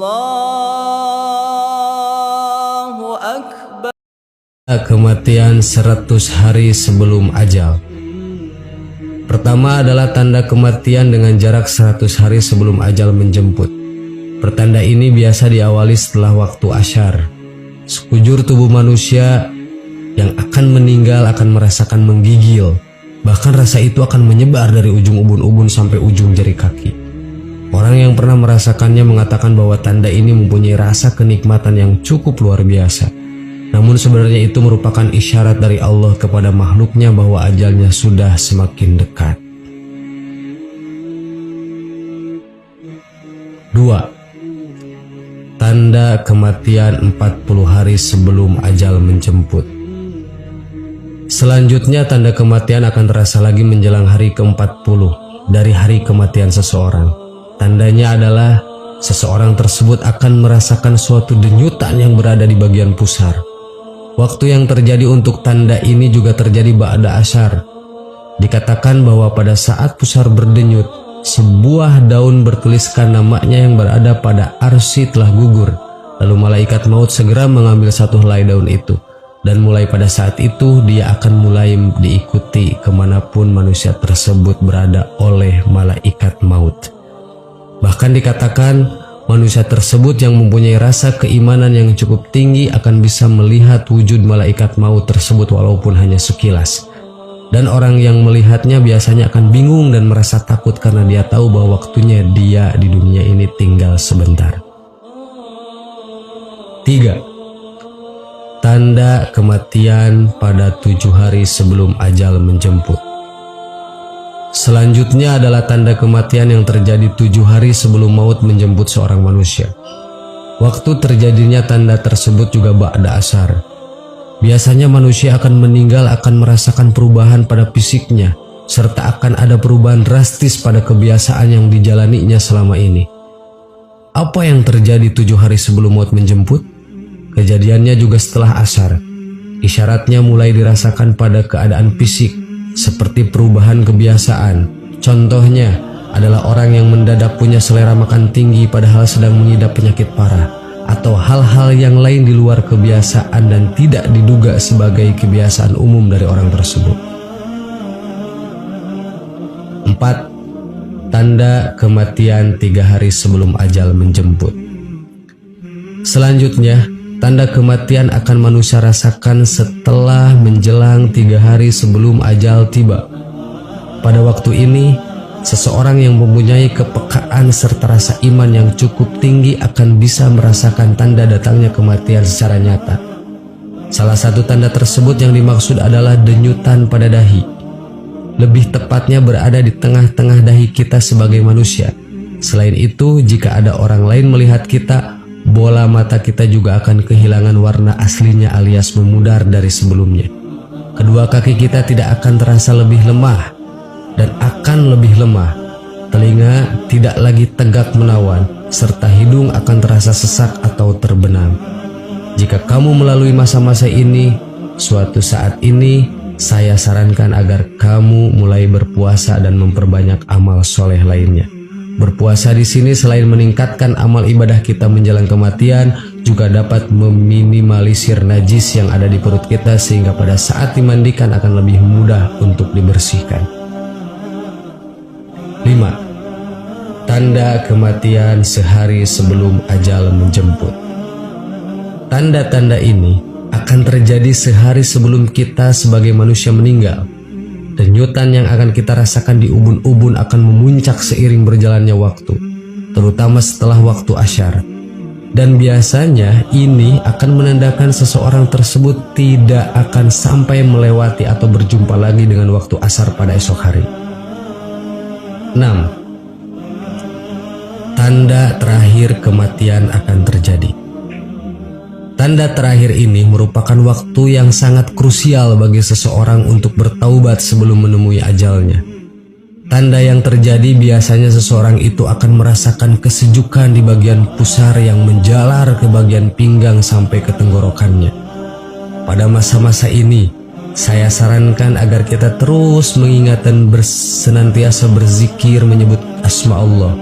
Allahu Akbar. Kematian 100 hari sebelum ajal. Pertama adalah tanda kematian dengan jarak 100 hari sebelum ajal menjemput. Pertanda ini biasa diawali setelah waktu asyar. Sekujur tubuh manusia yang akan meninggal akan merasakan menggigil. Bahkan rasa itu akan menyebar dari ujung ubun-ubun sampai ujung jari kaki. Orang yang pernah merasakannya mengatakan bahwa tanda ini mempunyai rasa kenikmatan yang cukup luar biasa. Namun sebenarnya itu merupakan isyarat dari Allah kepada makhluknya bahwa ajalnya sudah semakin dekat. 2. Tanda kematian 40 hari sebelum ajal menjemput. Selanjutnya tanda kematian akan terasa lagi menjelang hari ke-40 dari hari kematian seseorang. Tandanya adalah seseorang tersebut akan merasakan suatu denyutan yang berada di bagian pusar. Waktu yang terjadi untuk tanda ini juga terjadi ba'da asyar. Dikatakan bahwa pada saat pusar berdenyut, sebuah daun bertuliskan namanya yang berada pada arsy telah gugur. Lalu malaikat maut segera mengambil satu helai daun itu. Dan mulai pada saat itu dia akan mulai diikuti kemanapun manusia tersebut berada oleh malaikat maut. Bahkan dikatakan manusia tersebut yang mempunyai rasa keimanan yang cukup tinggi akan bisa melihat wujud malaikat maut tersebut walaupun hanya sekilas. Dan orang yang melihatnya biasanya akan bingung dan merasa takut karena dia tahu bahwa waktunya dia di dunia ini tinggal sebentar. 3. Tanda kematian pada 7 hari sebelum ajal menjemput. Selanjutnya adalah tanda kematian yang terjadi 7 hari sebelum maut menjemput seorang manusia. Waktu terjadinya tanda tersebut juga ba'da asyar. Biasanya manusia akan meninggal akan merasakan perubahan pada fisiknya, serta akan ada perubahan drastis pada kebiasaan yang dijalaninya selama ini. Apa yang terjadi 7 hari sebelum maut menjemput? Kejadiannya juga setelah asyar. Isyaratnya mulai dirasakan pada keadaan fisik, seperti perubahan kebiasaan. Contohnya adalah orang yang mendadak punya selera makan tinggi padahal sedang mengidap penyakit parah, atau hal-hal yang lain di luar kebiasaan dan tidak diduga sebagai kebiasaan umum dari orang tersebut. 4. Tanda kematian 3 hari sebelum ajal menjemput. Selanjutnya, tanda kematian akan manusia rasakan setelah menjelang 3 hari sebelum ajal tiba. Pada waktu ini, seseorang yang mempunyai kepekaan serta rasa iman yang cukup tinggi akan bisa merasakan tanda datangnya kematian secara nyata. Salah satu tanda tersebut yang dimaksud adalah denyutan pada dahi. Lebih tepatnya berada di tengah-tengah dahi kita sebagai manusia. Selain itu, jika ada orang lain melihat kita, bola mata kita juga akan kehilangan warna aslinya alias memudar dari sebelumnya. Kedua kaki kita tidak akan terasa lebih lemah dan akan lebih lemah. Telinga tidak lagi tegak menawan, serta hidung akan terasa sesak atau terbenam. Jika kamu melalui masa-masa ini, suatu saat ini saya sarankan agar kamu mulai berpuasa dan memperbanyak amal soleh lainnya. Berpuasa di sini selain meningkatkan amal ibadah kita menjelang kematian, juga dapat meminimalisir najis yang ada di perut kita sehingga pada saat dimandikan akan lebih mudah untuk dibersihkan. 5. Tanda kematian sehari sebelum ajal menjemput. Tanda-tanda ini akan terjadi sehari sebelum kita sebagai manusia meninggal. Denyutan yang akan kita rasakan di ubun-ubun akan memuncak seiring berjalannya waktu, terutama setelah waktu asyar. Dan biasanya ini akan menandakan seseorang tersebut tidak akan sampai melewati atau berjumpa lagi dengan waktu asar pada esok hari. 6. Tanda terakhir kematian akan terjadi. Tanda terakhir ini merupakan waktu yang sangat krusial bagi seseorang untuk bertaubat sebelum menemui ajalnya. Tanda yang terjadi biasanya seseorang itu akan merasakan kesejukan di bagian pusar yang menjalar ke bagian pinggang sampai ke tenggorokannya. Pada masa-masa ini, saya sarankan agar kita terus mengingat dan senantiasa berzikir menyebut asma Allah.